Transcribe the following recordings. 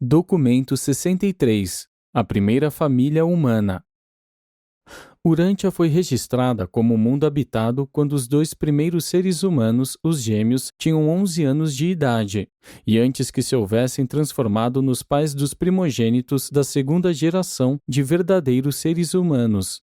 Documento 63. A primeira família humana. Urântia foi registrada como mundo habitado quando os dois primeiros seres humanos, os gêmeos, tinham 11 anos de idade, e antes que se houvessem transformado nos pais dos primogênitos da segunda geração de verdadeiros seres humanos.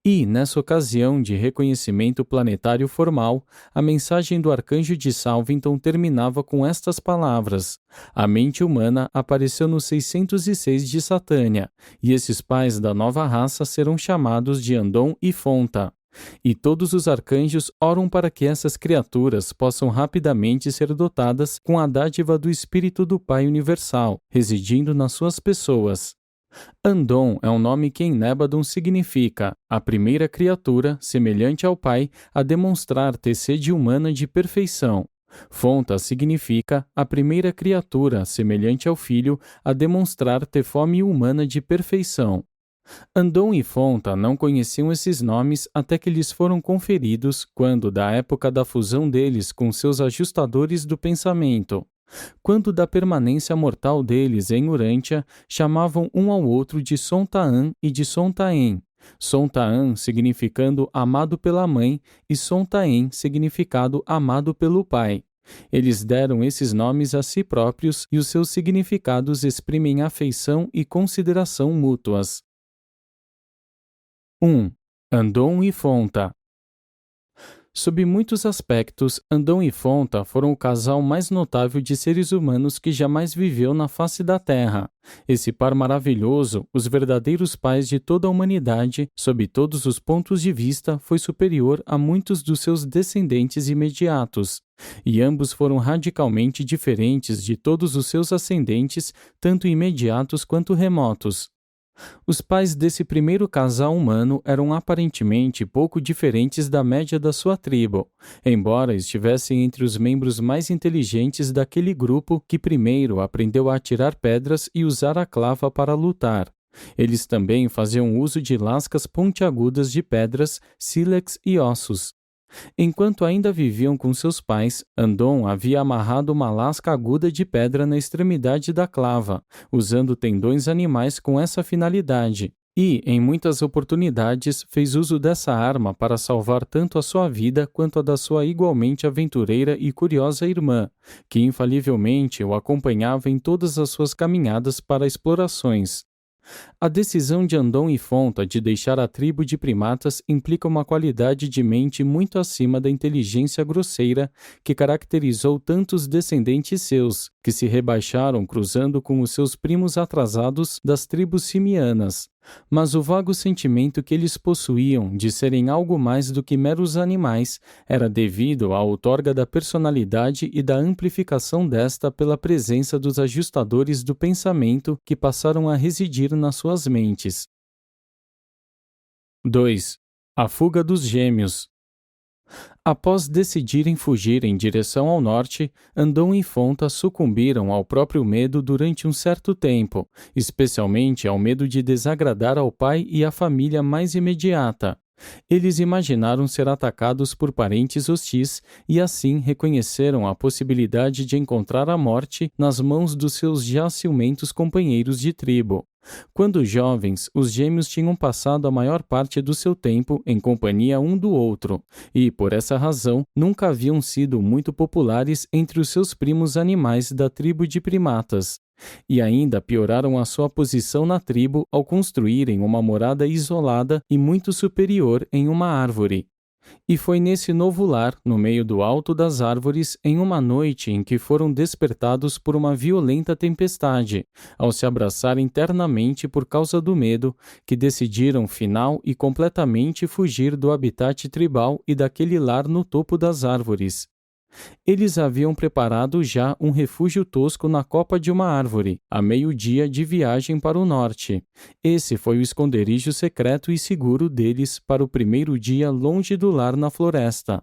E, nessa ocasião de reconhecimento planetário formal, a mensagem do arcanjo de Salvington terminava com estas palavras: a mente humana apareceu no 606 de Satânia, e esses pais da nova raça serão chamados de Andon e Fonta. E todos os arcanjos oram para que essas criaturas possam rapidamente ser dotadas com a dádiva do Espírito do Pai Universal, residindo nas suas pessoas. Andon é um nome que em Nébadon significa a primeira criatura, semelhante ao Pai, a demonstrar ter sede humana de perfeição. Fonta significa a primeira criatura, semelhante ao Filho, a demonstrar ter fome humana de perfeição. Andon e Fonta não conheciam esses nomes até que lhes foram conferidos quando, da época da fusão deles com seus ajustadores do pensamento. Quando da permanência mortal deles em Urântia, chamavam um ao outro de Sontaan e de Sontaen. Sontaan significando amado pela mãe e Sontaen significado amado pelo pai. Eles deram esses nomes a si próprios e os seus significados exprimem afeição e consideração mútuas. 1. Andon e Fonta. Sob muitos aspectos, Andon e Fonta foram o casal mais notável de seres humanos que jamais viveu na face da Terra. Esse par maravilhoso, os verdadeiros pais de toda a humanidade, sob todos os pontos de vista, foi superior a muitos dos seus descendentes imediatos. E ambos foram radicalmente diferentes de todos os seus ascendentes, tanto imediatos quanto remotos. Os pais desse primeiro casal humano eram aparentemente pouco diferentes da média da sua tribo, embora estivessem entre os membros mais inteligentes daquele grupo que primeiro aprendeu a atirar pedras e usar a clava para lutar. Eles também faziam uso de lascas pontiagudas de pedras, sílex e ossos. Enquanto ainda viviam com seus pais, Andon havia amarrado uma lasca aguda de pedra na extremidade da clava, usando tendões animais com essa finalidade, e, em muitas oportunidades, fez uso dessa arma para salvar tanto a sua vida quanto a da sua igualmente aventureira e curiosa irmã, que infalivelmente o acompanhava em todas as suas caminhadas para explorações. A decisão de Andon e Fonta de deixar a tribo de primatas implica uma qualidade de mente muito acima da inteligência grosseira que caracterizou tantos descendentes seus, que se rebaixaram cruzando com os seus primos atrasados das tribos simianas. Mas o vago sentimento que eles possuíam de serem algo mais do que meros animais era devido à outorga da personalidade e da amplificação desta pela presença dos ajustadores do pensamento que passaram a residir nas suas mentes. 2. A fuga dos gêmeos. Após decidirem fugir em direção ao norte, Andon e Fonta sucumbiram ao próprio medo durante um certo tempo, especialmente ao medo de desagradar ao pai e à família mais imediata. Eles imaginaram ser atacados por parentes hostis e assim reconheceram a possibilidade de encontrar a morte nas mãos dos seus já ciumentos companheiros de tribo. Quando jovens, os gêmeos tinham passado a maior parte do seu tempo em companhia um do outro, e, por essa razão, nunca haviam sido muito populares entre os seus primos animais da tribo de primatas. E ainda pioraram a sua posição na tribo ao construírem uma morada isolada e muito superior em uma árvore. E foi nesse novo lar, no meio do alto das árvores, em uma noite em que foram despertados por uma violenta tempestade, ao se abraçar internamente por causa do medo, que decidiram final e completamente fugir do habitat tribal e daquele lar no topo das árvores. Eles haviam preparado já um refúgio tosco na copa de uma árvore, a meio-dia de viagem para o norte. Esse foi o esconderijo secreto e seguro deles para o primeiro dia longe do lar na floresta.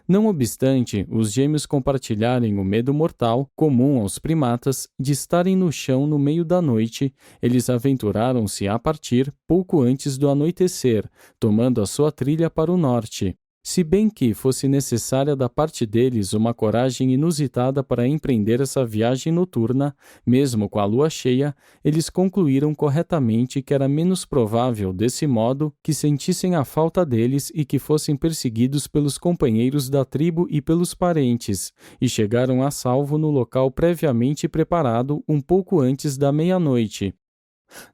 Não obstante os gêmeos compartilharem o medo mortal, comum aos primatas, de estarem no chão no meio da noite, eles aventuraram-se a partir pouco antes do anoitecer, tomando a sua trilha para o norte. Se bem que fosse necessária da parte deles uma coragem inusitada para empreender essa viagem noturna, mesmo com a lua cheia, eles concluíram corretamente que era menos provável, desse modo, que sentissem a falta deles e que fossem perseguidos pelos companheiros da tribo e pelos parentes, e chegaram a salvo no local previamente preparado um pouco antes da meia-noite.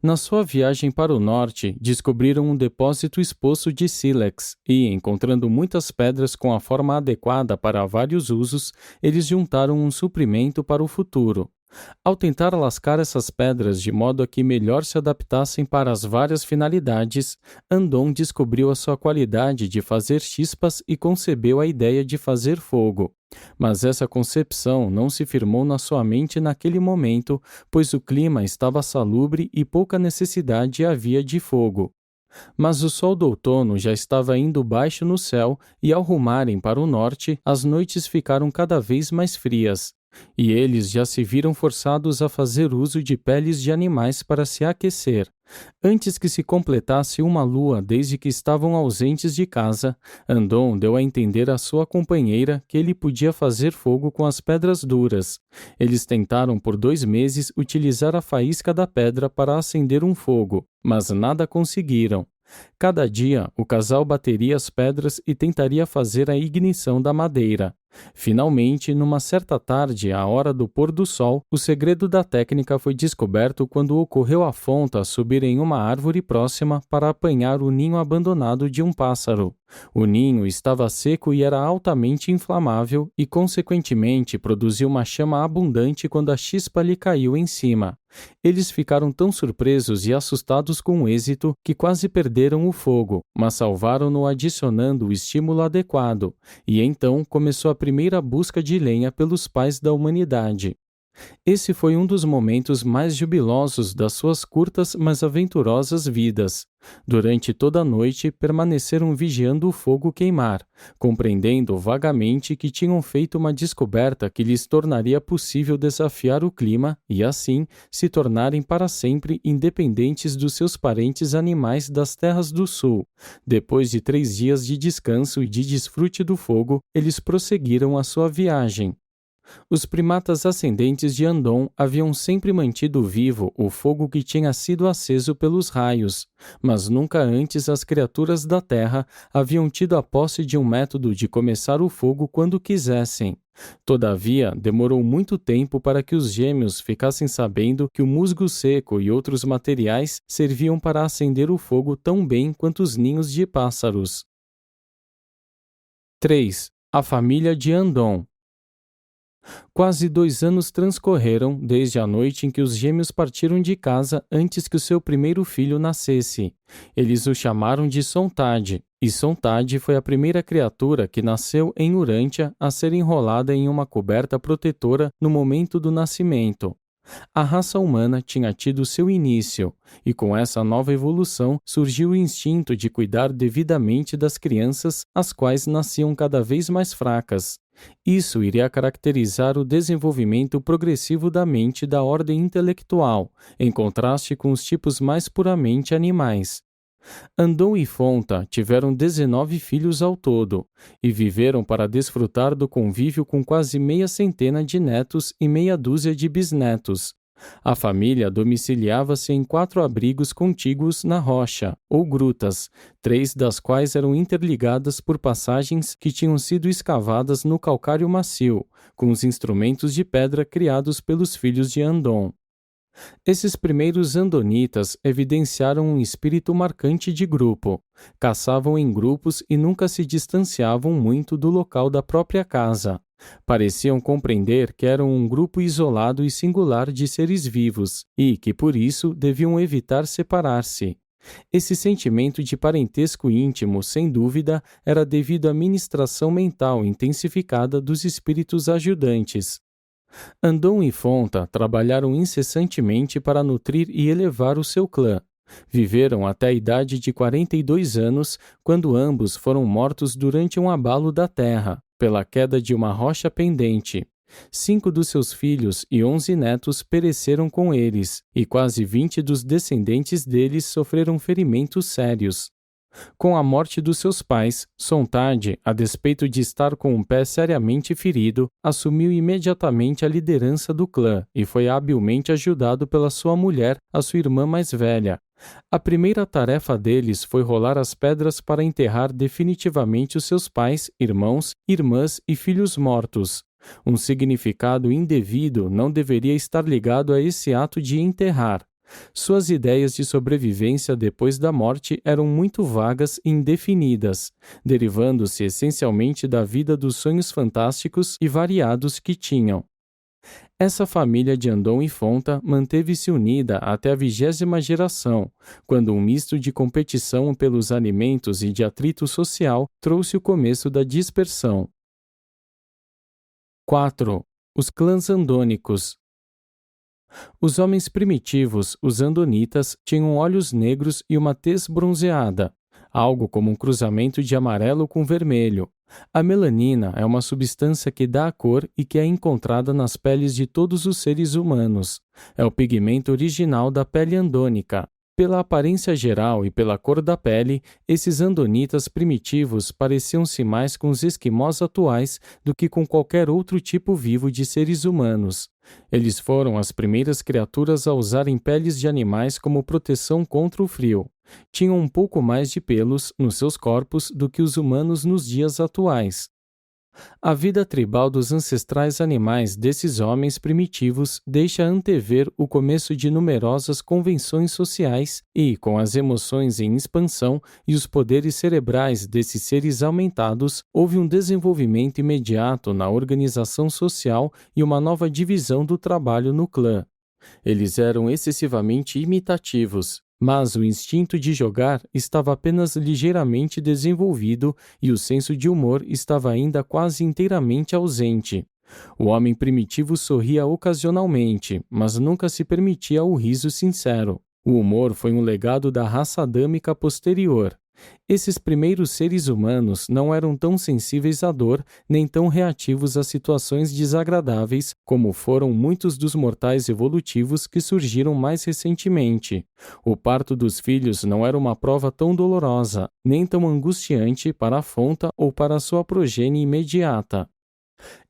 Na sua viagem para o norte, descobriram um depósito exposto de sílex e, encontrando muitas pedras com a forma adequada para vários usos, eles juntaram um suprimento para o futuro. Ao tentar lascar essas pedras de modo a que melhor se adaptassem para as várias finalidades, Andon descobriu a sua qualidade de fazer chispas e concebeu a ideia de fazer fogo. Mas essa concepção não se firmou na sua mente naquele momento, pois o clima estava salubre e pouca necessidade havia de fogo. Mas o sol do outono já estava indo baixo no céu e, ao rumarem para o norte, as noites ficaram cada vez mais frias. E eles já se viram forçados a fazer uso de peles de animais para se aquecer. Antes que se completasse uma lua desde que estavam ausentes de casa, Andon deu a entender à sua companheira que ele podia fazer fogo com as pedras duras. Eles tentaram por 2 meses utilizar a faísca da pedra para acender um fogo, mas nada conseguiram. Cada dia, o casal bateria as pedras e tentaria fazer a ignição da madeira. Finalmente, numa certa tarde, à hora do pôr do sol, o segredo da técnica foi descoberto quando ocorreu a Fonta subir em uma árvore próxima para apanhar o ninho abandonado de um pássaro. O ninho estava seco e era altamente inflamável e, consequentemente, produziu uma chama abundante quando a chispa lhe caiu em cima. Eles ficaram tão surpresos e assustados com o êxito que quase perderam o fogo, mas salvaram-no adicionando o estímulo adequado, e então começou a primeira busca de lenha pelos pais da humanidade. Esse foi um dos momentos mais jubilosos das suas curtas, mas aventurosas vidas. Durante toda a noite, permaneceram vigiando o fogo queimar, compreendendo vagamente que tinham feito uma descoberta que lhes tornaria possível desafiar o clima e, assim, se tornarem para sempre independentes dos seus parentes animais das terras do sul. Depois de 3 dias de descanso e de desfrute do fogo, eles prosseguiram a sua viagem. Os primatas ascendentes de Andon haviam sempre mantido vivo o fogo que tinha sido aceso pelos raios, mas nunca antes as criaturas da Terra haviam tido a posse de um método de começar o fogo quando quisessem. Todavia, demorou muito tempo para que os gêmeos ficassem sabendo que o musgo seco e outros materiais serviam para acender o fogo tão bem quanto os ninhos de pássaros. 3. A família de Andon. Quase 2 anos transcorreram desde a noite em que os gêmeos partiram de casa antes que o seu primeiro filho nascesse. Eles o chamaram de Sontad, e Sontad foi a primeira criatura que nasceu em Urântia a ser enrolada em uma coberta protetora no momento do nascimento. A raça humana tinha tido seu início, e com essa nova evolução surgiu o instinto de cuidar devidamente das crianças, as quais nasciam cada vez mais fracas. Isso iria caracterizar o desenvolvimento progressivo da mente da ordem intelectual, em contraste com os tipos mais puramente animais. Andon e Fonta tiveram 19 filhos ao todo, e viveram para desfrutar do convívio com quase meia centena de netos e meia dúzia de bisnetos. A família domiciliava-se em 4 abrigos contíguos na rocha, ou grutas, 3 das quais eram interligadas por passagens que tinham sido escavadas no calcário macio, com os instrumentos de pedra criados pelos filhos de Andon. Esses primeiros andonitas evidenciaram um espírito marcante de grupo. Caçavam em grupos e nunca se distanciavam muito do local da própria casa. Pareciam compreender que eram um grupo isolado e singular de seres vivos e que, por isso, deviam evitar separar-se. Esse sentimento de parentesco íntimo, sem dúvida, era devido à ministração mental intensificada dos espíritos ajudantes. Andon e Fonta trabalharam incessantemente para nutrir e elevar o seu clã. Viveram até a idade de 42 anos, quando ambos foram mortos durante um abalo da terra, pela queda de uma rocha pendente. 5 dos seus filhos e 11 netos pereceram com eles, e quase 20 dos descendentes deles sofreram ferimentos sérios. Com a morte dos seus pais, Sontag, a despeito de estar com um pé seriamente ferido, assumiu imediatamente a liderança do clã e foi habilmente ajudado pela sua mulher, a sua irmã mais velha. A primeira tarefa deles foi rolar as pedras para enterrar definitivamente os seus pais, irmãos, irmãs e filhos mortos. Um significado indevido não deveria estar ligado a esse ato de enterrar. Suas ideias de sobrevivência depois da morte eram muito vagas e indefinidas, derivando-se essencialmente da vida dos sonhos fantásticos e variados que tinham. Essa família de Andon e Fonta manteve-se unida até a 20ª geração, quando um misto de competição pelos alimentos e de atrito social trouxe o começo da dispersão. 4. Os clãs andônicos. Os homens primitivos, os andonitas, tinham olhos negros e uma tez bronzeada, algo como um cruzamento de amarelo com vermelho. A melanina é uma substância que dá a cor e que é encontrada nas peles de todos os seres humanos. É o pigmento original da pele andônica. Pela aparência geral e pela cor da pele, esses andonitas primitivos pareciam-se mais com os esquimós atuais do que com qualquer outro tipo vivo de seres humanos. Eles foram as primeiras criaturas a usarem peles de animais como proteção contra o frio. Tinham um pouco mais de pelos nos seus corpos do que os humanos nos dias atuais. A vida tribal dos ancestrais animais desses homens primitivos deixa antever o começo de numerosas convenções sociais e, com as emoções em expansão e os poderes cerebrais desses seres aumentados, houve um desenvolvimento imediato na organização social e uma nova divisão do trabalho no clã. Eles eram excessivamente imitativos, mas o instinto de jogar estava apenas ligeiramente desenvolvido e o senso de humor estava ainda quase inteiramente ausente. O homem primitivo sorria ocasionalmente, mas nunca se permitia o riso sincero. O humor foi um legado da raça adâmica posterior. Esses primeiros seres humanos não eram tão sensíveis à dor, nem tão reativos a situações desagradáveis como foram muitos dos mortais evolutivos que surgiram mais recentemente. O parto dos filhos não era uma prova tão dolorosa, nem tão angustiante para a Fonta ou para sua progenie imediata.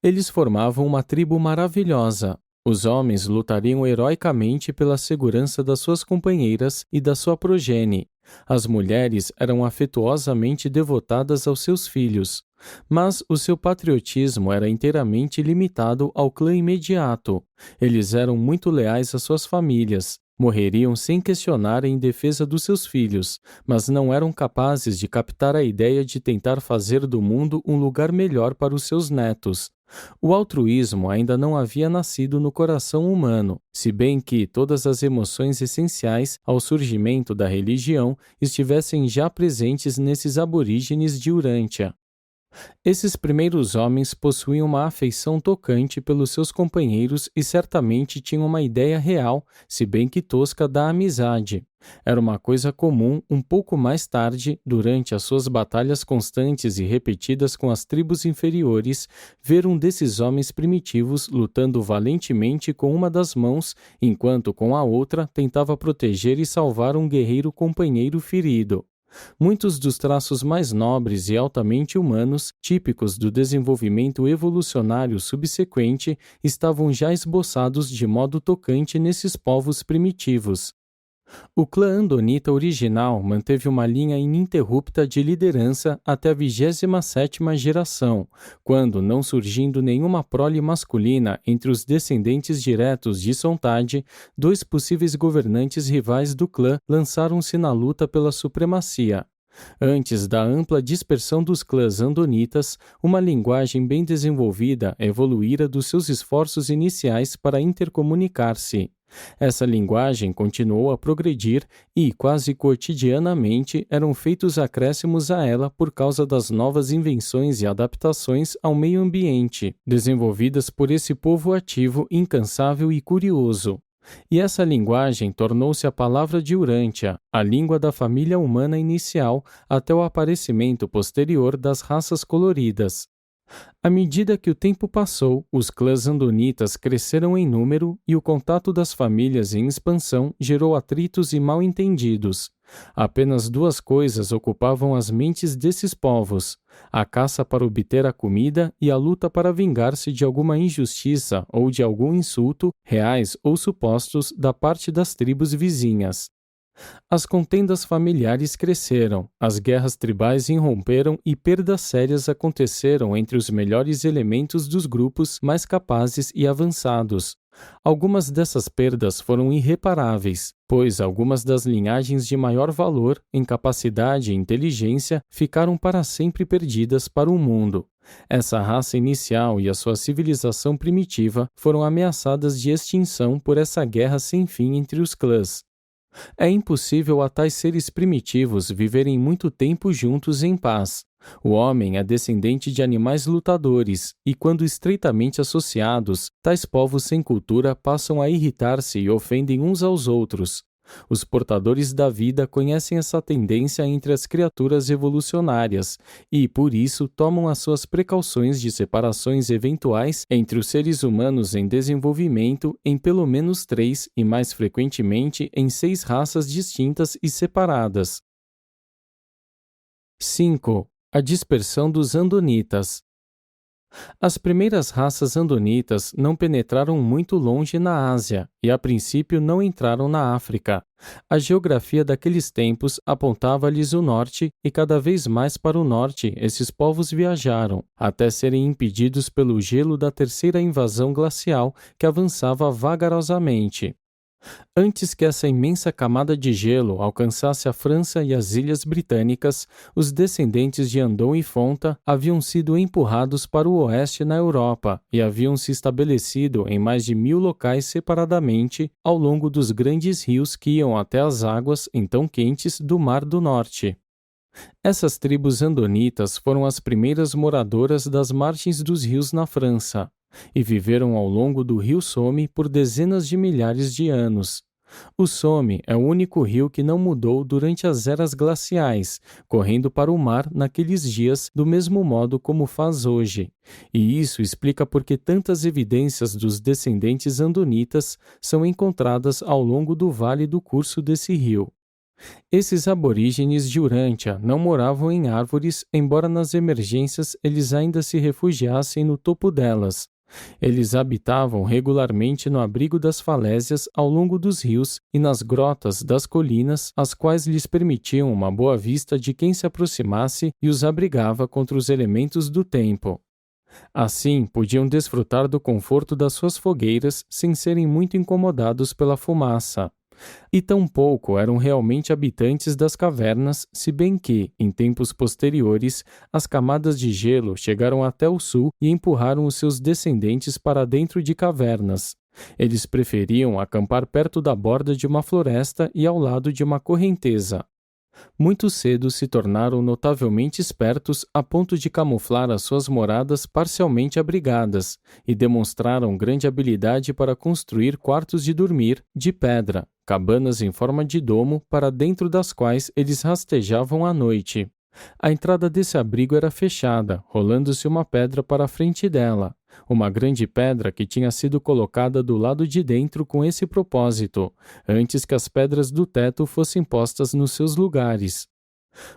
Eles formavam uma tribo maravilhosa. Os homens lutariam heroicamente pela segurança das suas companheiras e da sua progenie. As mulheres eram afetuosamente devotadas aos seus filhos, mas o seu patriotismo era inteiramente limitado ao clã imediato. Eles eram muito leais às suas famílias, morreriam sem questionar em defesa dos seus filhos, mas não eram capazes de captar a ideia de tentar fazer do mundo um lugar melhor para os seus netos. O altruísmo ainda não havia nascido no coração humano, se bem que todas as emoções essenciais ao surgimento da religião estivessem já presentes nesses aborígenes de Urântia. Esses primeiros homens possuíam uma afeição tocante pelos seus companheiros e certamente tinham uma ideia real, se bem que tosca, da amizade. Era uma coisa comum, um pouco mais tarde, durante as suas batalhas constantes e repetidas com as tribos inferiores, ver um desses homens primitivos lutando valentemente com uma das mãos, enquanto com a outra tentava proteger e salvar um guerreiro companheiro ferido. Muitos dos traços mais nobres e altamente humanos, típicos do desenvolvimento evolucionário subsequente, estavam já esboçados de modo tocante nesses povos primitivos. O clã andonita original manteve uma linha ininterrupta de liderança até a 27ª geração, quando, não surgindo nenhuma prole masculina entre os descendentes diretos de Sontag, dois possíveis governantes rivais do clã lançaram-se na luta pela supremacia. Antes da ampla dispersão dos clãs andonitas, uma linguagem bem desenvolvida evoluíra dos seus esforços iniciais para intercomunicar-se. Essa linguagem continuou a progredir e, quase cotidianamente, eram feitos acréscimos a ela por causa das novas invenções e adaptações ao meio ambiente, desenvolvidas por esse povo ativo, incansável e curioso. E essa linguagem tornou-se a palavra de Urântia, a língua da família humana inicial, até o aparecimento posterior das raças coloridas. À medida que o tempo passou, os clãs andonitas cresceram em número e o contato das famílias em expansão gerou atritos e mal-entendidos. Apenas duas coisas ocupavam as mentes desses povos: a caça para obter a comida e a luta para vingar-se de alguma injustiça ou de algum insulto, reais ou supostos, da parte das tribos vizinhas. As contendas familiares cresceram, as guerras tribais irromperam e perdas sérias aconteceram entre os melhores elementos dos grupos mais capazes e avançados. Algumas dessas perdas foram irreparáveis, pois algumas das linhagens de maior valor, em capacidade e inteligência, ficaram para sempre perdidas para o mundo. Essa raça inicial e a sua civilização primitiva foram ameaçadas de extinção por essa guerra sem fim entre os clãs. É impossível a tais seres primitivos viverem muito tempo juntos em paz. O homem é descendente de animais lutadores, e quando estreitamente associados, tais povos sem cultura passam a irritar-se e ofendem uns aos outros. Os portadores da vida conhecem essa tendência entre as criaturas evolucionárias e, por isso, tomam as suas precauções de separações eventuais entre os seres humanos em desenvolvimento em pelo menos 3 e, mais frequentemente, em 6 raças distintas e separadas. 5. A dispersão dos andonitas. As primeiras raças andonitas não penetraram muito longe na Ásia e, a princípio, não entraram na África. A geografia daqueles tempos apontava-lhes o norte e, cada vez mais para o norte, esses povos viajaram, até serem impedidos pelo gelo da terceira invasão glacial que avançava vagarosamente. Antes que essa imensa camada de gelo alcançasse a França e as Ilhas Britânicas, os descendentes de Andon e Fonta haviam sido empurrados para o oeste na Europa e haviam se estabelecido em mais de 1000 locais separadamente ao longo dos grandes rios que iam até as águas, então quentes, do Mar do Norte. Essas tribos andonitas foram as primeiras moradoras das margens dos rios na França e viveram ao longo do rio Somme por dezenas de milhares de anos. O Somme é o único rio que não mudou durante as eras glaciais, correndo para o mar naqueles dias do mesmo modo como faz hoje. E isso explica por que tantas evidências dos descendentes andonitas são encontradas ao longo do vale do curso desse rio. Esses aborígenes de Urântia não moravam em árvores, embora nas emergências eles ainda se refugiassem no topo delas. Eles habitavam regularmente no abrigo das falésias ao longo dos rios e nas grotas das colinas, as quais lhes permitiam uma boa vista de quem se aproximasse e os abrigava contra os elementos do tempo. Assim, podiam desfrutar do conforto das suas fogueiras sem serem muito incomodados pela fumaça. E tampouco eram realmente habitantes das cavernas, se bem que, em tempos posteriores, as camadas de gelo chegaram até o sul e empurraram os seus descendentes para dentro de cavernas. Eles preferiam acampar perto da borda de uma floresta e ao lado de uma correnteza. Muito cedo se tornaram notavelmente espertos a ponto de camuflar as suas moradas parcialmente abrigadas e demonstraram grande habilidade para construir quartos de dormir de pedra, cabanas em forma de domo para dentro das quais eles rastejavam à noite. A entrada desse abrigo era fechada, rolando-se uma pedra para a frente dela. Uma grande pedra que tinha sido colocada do lado de dentro com esse propósito, antes que as pedras do teto fossem postas nos seus lugares.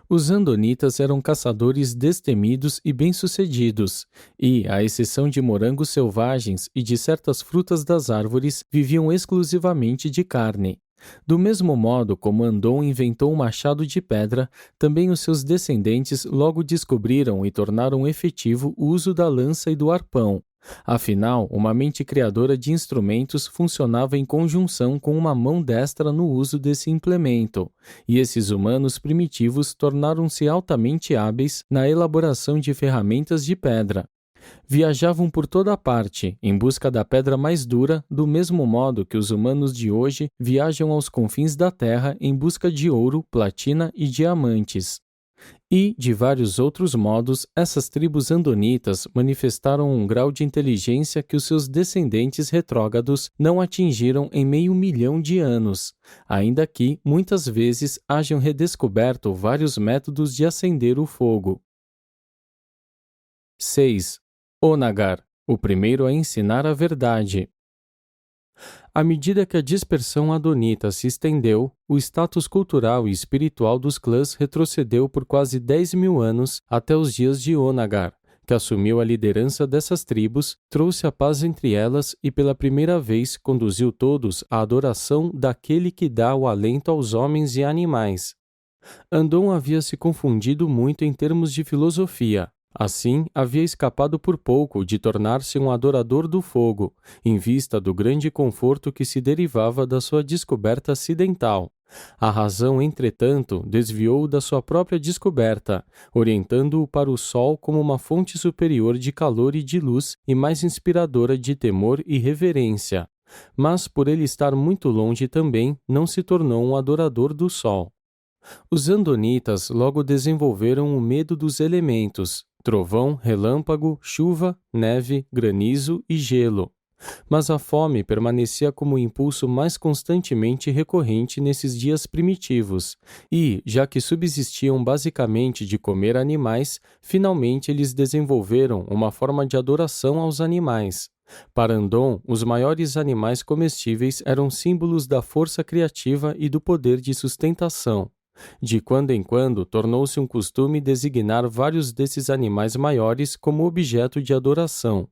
Os andonitas eram caçadores destemidos e bem-sucedidos, e, à exceção de morangos selvagens e de certas frutas das árvores, viviam exclusivamente de carne. Do mesmo modo como Andon inventou o machado de pedra, também os seus descendentes logo descobriram e tornaram efetivo o uso da lança e do arpão. Afinal, uma mente criadora de instrumentos funcionava em conjunção com uma mão destra no uso desse implemento, e esses humanos primitivos tornaram-se altamente hábeis na elaboração de ferramentas de pedra. Viajavam por toda parte, em busca da pedra mais dura, do mesmo modo que os humanos de hoje viajam aos confins da Terra em busca de ouro, platina e diamantes. E, de vários outros modos, essas tribos andonitas manifestaram um grau de inteligência que os seus descendentes retrógrados não atingiram em 500 mil de anos, ainda que, muitas vezes, hajam redescoberto vários métodos de acender o fogo. 6. Onagar, o primeiro a ensinar a verdade. À medida que a dispersão adonita se estendeu, o status cultural e espiritual dos clãs retrocedeu por quase 10.000 anos até os dias de Onagar, que assumiu a liderança dessas tribos, trouxe a paz entre elas e pela primeira vez conduziu todos à adoração daquele que dá o alento aos homens e animais. Andon havia se confundido muito em termos de filosofia. Assim, havia escapado por pouco de tornar-se um adorador do fogo, em vista do grande conforto que se derivava da sua descoberta acidental. A razão, entretanto, desviou-o da sua própria descoberta, orientando-o para o sol como uma fonte superior de calor e de luz e mais inspiradora de temor e reverência. Mas, por ele estar muito longe também, não se tornou um adorador do sol. Os andonitas logo desenvolveram o medo dos elementos: trovão, relâmpago, chuva, neve, granizo e gelo. Mas a fome permanecia como o impulso mais constantemente recorrente nesses dias primitivos, e, já que subsistiam basicamente de comer animais, finalmente eles desenvolveram uma forma de adoração aos animais. Para Andon, os maiores animais comestíveis eram símbolos da força criativa e do poder de sustentação. De quando em quando, tornou-se um costume designar vários desses animais maiores como objeto de adoração.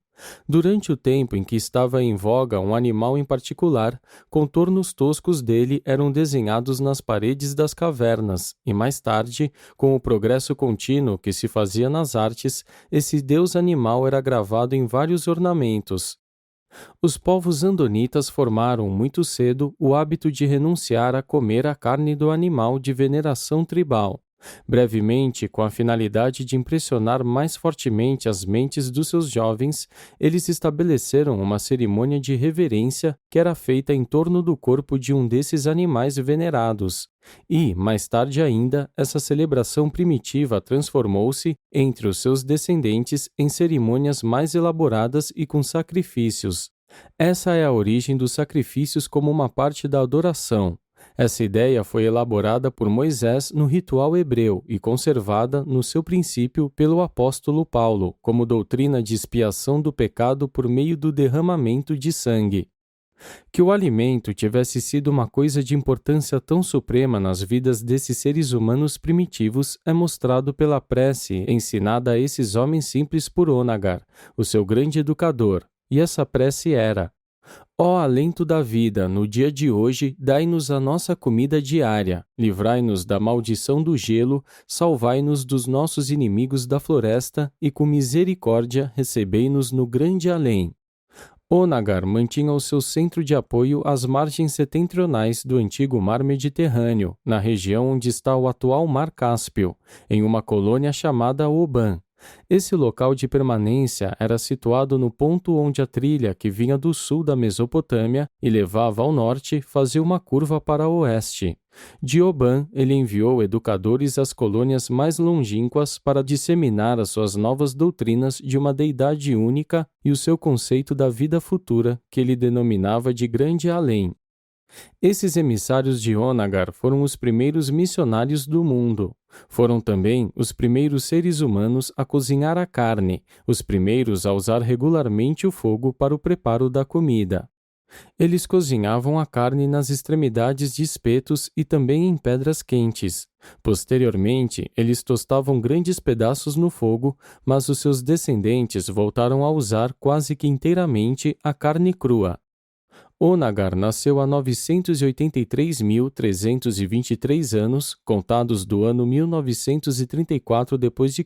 Durante o tempo em que estava em voga um animal em particular, contornos toscos dele eram desenhados nas paredes das cavernas, e mais tarde, com o progresso contínuo que se fazia nas artes, esse deus animal era gravado em vários ornamentos. Os povos andonitas formaram muito cedo o hábito de renunciar a comer a carne do animal de veneração tribal. Brevemente, com a finalidade de impressionar mais fortemente as mentes dos seus jovens, eles estabeleceram uma cerimônia de reverência que era feita em torno do corpo de um desses animais venerados. E, mais tarde ainda, essa celebração primitiva transformou-se, entre os seus descendentes, em cerimônias mais elaboradas e com sacrifícios. Essa é a origem dos sacrifícios como uma parte da adoração. Essa ideia foi elaborada por Moisés no ritual hebreu e conservada, no seu princípio, pelo apóstolo Paulo, como doutrina de expiação do pecado por meio do derramamento de sangue. Que o alimento tivesse sido uma coisa de importância tão suprema nas vidas desses seres humanos primitivos é mostrado pela prece ensinada a esses homens simples por Onagar, o seu grande educador, e essa prece era: ó alento da vida, no dia de hoje, dai-nos a nossa comida diária, livrai-nos da maldição do gelo, salvai-nos dos nossos inimigos da floresta e com misericórdia recebei-nos no grande além. Onagar mantinha o seu centro de apoio às margens setentrionais do antigo mar Mediterrâneo, na região onde está o atual Mar Cáspio, em uma colônia chamada Oban. Esse local de permanência era situado no ponto onde a trilha que vinha do sul da Mesopotâmia e levava ao norte fazia uma curva para o oeste. De Oban, ele enviou educadores às colônias mais longínquas para disseminar as suas novas doutrinas de uma deidade única e o seu conceito da vida futura, que ele denominava de grande além. Esses emissários de Onagar foram os primeiros missionários do mundo. Foram também os primeiros seres humanos a cozinhar a carne, os primeiros a usar regularmente o fogo para o preparo da comida. Eles cozinhavam a carne nas extremidades de espetos e também em pedras quentes. Posteriormente, eles tostavam grandes pedaços no fogo, mas os seus descendentes voltaram a usar quase que inteiramente a carne crua. Onagar nasceu há 983.323 anos, contados do ano 1934 d.C.,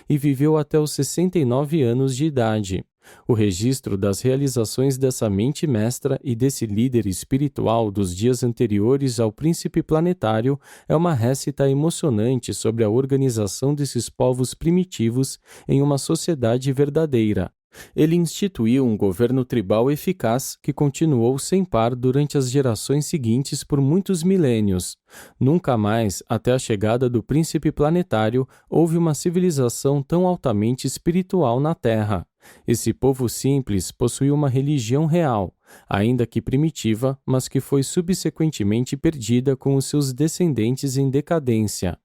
e viveu até os 69 anos de idade. O registro das realizações dessa mente mestra e desse líder espiritual dos dias anteriores ao príncipe planetário é uma récita emocionante sobre a organização desses povos primitivos em uma sociedade verdadeira. Ele instituiu um governo tribal eficaz que continuou sem par durante as gerações seguintes por muitos milênios. Nunca mais, até a chegada do príncipe planetário, houve uma civilização tão altamente espiritual na Terra. Esse povo simples possuía uma religião real, ainda que primitiva, mas que foi subsequentemente perdida com os seus descendentes em decadência.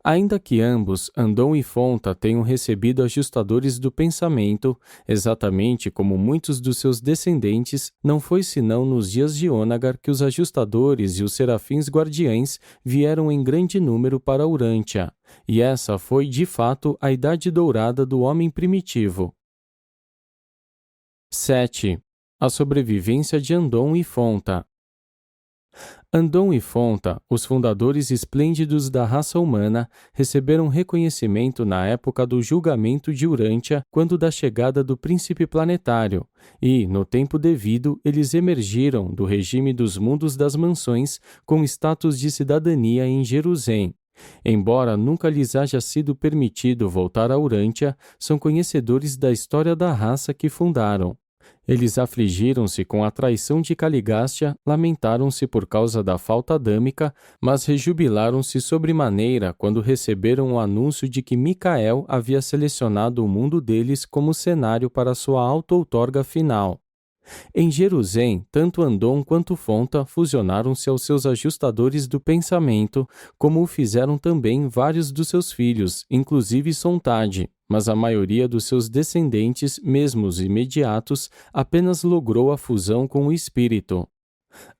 Ainda que ambos, Andon e Fonta, tenham recebido ajustadores do pensamento, exatamente como muitos dos seus descendentes, não foi senão nos dias de Onagar que os ajustadores e os serafins guardiães vieram em grande número para Urântia, e essa foi, de fato, a idade dourada do homem primitivo. 7. A sobrevivência de Andon e Fonta. Andon e Fonta, os fundadores esplêndidos da raça humana, receberam reconhecimento na época do julgamento de Urântia, quando da chegada do príncipe planetário, e, no tempo devido, eles emergiram do regime dos mundos das mansões com status de cidadania em Jerusalém. Embora nunca lhes haja sido permitido voltar a Urântia, são conhecedores da história da raça que fundaram. Eles afligiram-se com a traição de Caligástia, lamentaram-se por causa da falta adâmica, mas rejubilaram-se sobremaneira quando receberam o anúncio de que Micael havia selecionado o mundo deles como cenário para sua auto-outorga final. Em Jerusalém, tanto Andon quanto Fonta fusionaram-se aos seus ajustadores do pensamento, como o fizeram também vários dos seus filhos, inclusive Sontade, mas a maioria dos seus descendentes, mesmo os imediatos, apenas logrou a fusão com o espírito.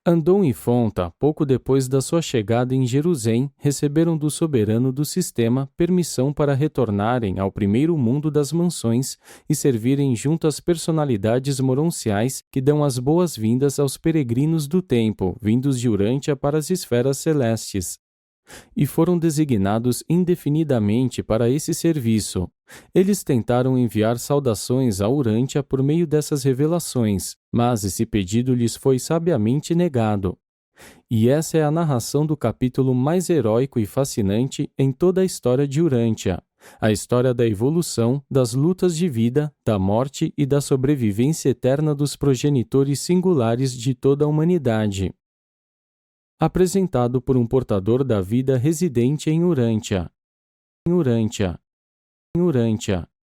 Andon e Fonta, pouco depois da sua chegada em Jerusalém, receberam do soberano do sistema permissão para retornarem ao primeiro mundo das mansões e servirem junto às personalidades moronciais que dão as boas-vindas aos peregrinos do tempo, vindos de Urântia para as esferas celestes. E foram designados indefinidamente para esse serviço. Eles tentaram enviar saudações a Urântia por meio dessas revelações, mas esse pedido lhes foi sabiamente negado. E essa é a narração do capítulo mais heróico e fascinante em toda a história de Urântia, a história da evolução, das lutas de vida, da morte e da sobrevivência eterna dos progenitores singulares de toda a humanidade. Apresentado por um portador da vida residente em Urântia.